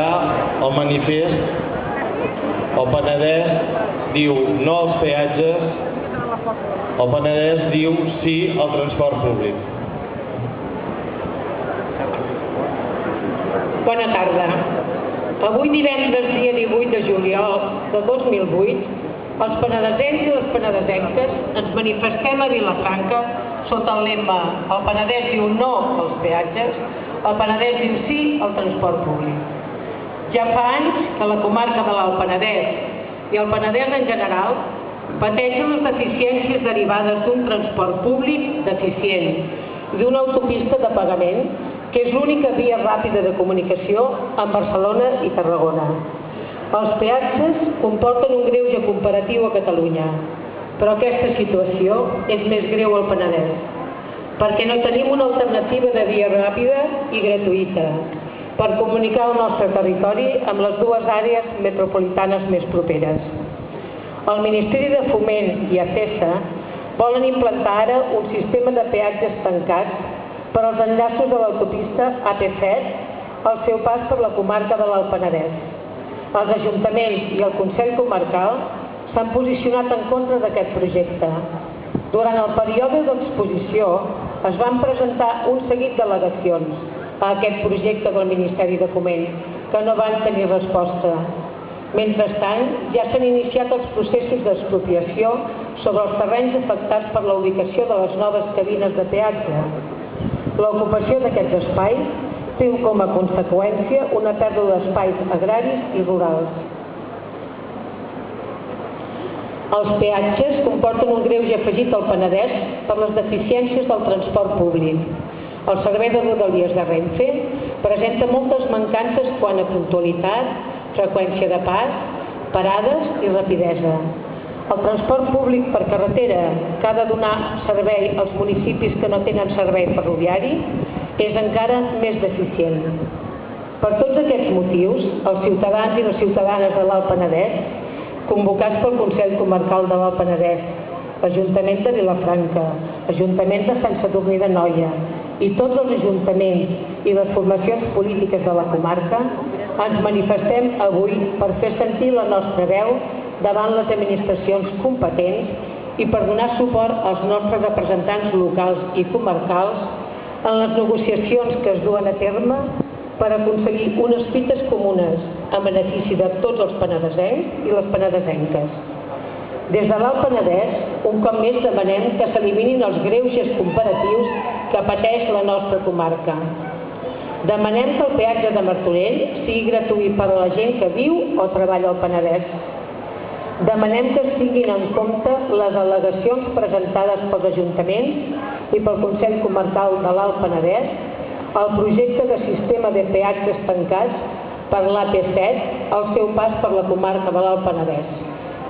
ha el manifest. El Penedès diu no als peatges, el Penedès diu sí al transport públic. Bona tarda. Avui divendres, dia 18 de juliol de 2008, els penedesencs i les penedesenques ens manifestem a Vilafranca sota el lema "El Penedès diu no als peatges, el Penedès diu sí al transport públic". Ja fa anys que la comarca de l'Alt Penedès i el Penedès en general pateixen les deficiències derivades d'un transport públic deficient i d'una autopista de pagament que és l'única via ràpida de comunicació amb Barcelona i Tarragona. Els peatges comporten un greuge comparatiu a Catalunya, però aquesta situació és més greu al Penedès, perquè no tenim una alternativa de via ràpida i gratuïta per comunicar el nostre territori amb les dues àrees metropolitanes més properes. El Ministeri de Foment i ACESA volen implantar ara un sistema de peatges tancats per als enllaços de l'autopista AP7 al seu pas per la comarca de l'Alt Penedès. Els ajuntaments i el Consell Comarcal s'han posicionat en contra d'aquest projecte. Durant el període d'exposició es van presentar un seguit d'al·legacions a aquest projecte del Ministeri de Foment que no van tenir resposta. Mentrestant, ja s'han iniciat els processos d'expropiació sobre els terrenys afectats per la ubicació de les noves cabines de peatge. L'ocupació d'aquests espais té com a conseqüència una pèrdua d'espais agraris i rurals. Els peatges comporten un greuge afegit al Penedès per les deficiències del transport públic. El servei de Rodalies de Renfe presenta moltes mancances quant a puntualitat, freqüència de pas, parades i rapidesa. El transport públic per carretera que ha de donar servei als municipis que no tenen servei ferroviari és encara més deficient. Per tots aquests motius, els ciutadans i les ciutadanes de l'Alt Penedès, convocats pel Consell Comarcal de l'Alt Penedès, Ajuntament de Vilafranca, Ajuntament de Sant Sadurní d'Anoia i tots els ajuntaments i les formacions polítiques de la comarca, ens manifestem avui per fer sentir la nostra veu davant les administracions competents i per donar suport als nostres representants locals i comarcals en les negociacions que es duen a terme per aconseguir unes fites comunes en benefici de tots els penedesencs i les penedesenques. Des de l'Alt Penedès, un cop més demanem que s'eliminin els greuges comparatius que pateix la nostra comarca. Demanem que el peatge de Martorell sigui gratuït per a la gent que viu o treballa al Penedès. Demanem que es tinguin en compte les al·legacions presentades pels ajuntaments i pel Consell Comarcal de l'Alt Penedès al projecte de sistema de peatges tancats per l'AP7 al seu pas per la comarca de l'Alt Penedès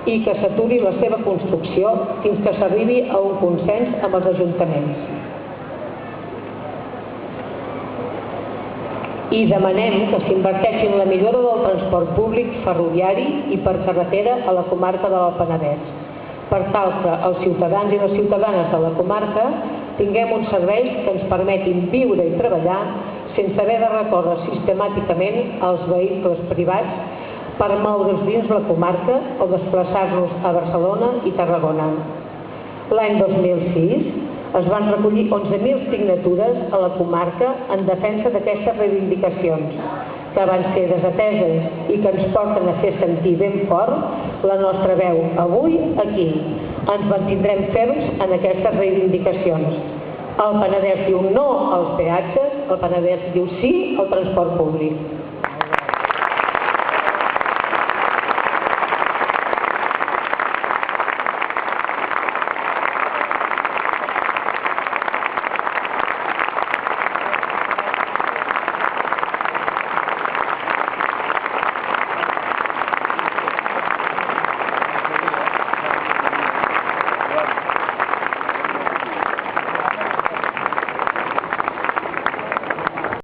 i que s'aturi la seva construcció fins que s'arribi a un consens amb els ajuntaments. I demanem que s'inverteixi en la millora del transport públic ferroviari i per carretera a la comarca de l'Alt Penedès, per tal que els ciutadans i les ciutadanes de la comarca tinguem uns serveis que ens permetin viure i treballar sense haver de recórrer sistemàticament als vehicles privats per moure's dins la comarca o desplaçar-nos a Barcelona i Tarragona. L'any 2006 es van recollir 11.000 signatures a la comarca en defensa d'aquestes reivindicacions, que van ser desateses i que ens porten a fer sentir ben fort la nostra veu avui aquí. Ens mantindrem ferms en aquestes reivindicacions. El Penedès diu no als peatges, el Penedès diu sí al transport públic.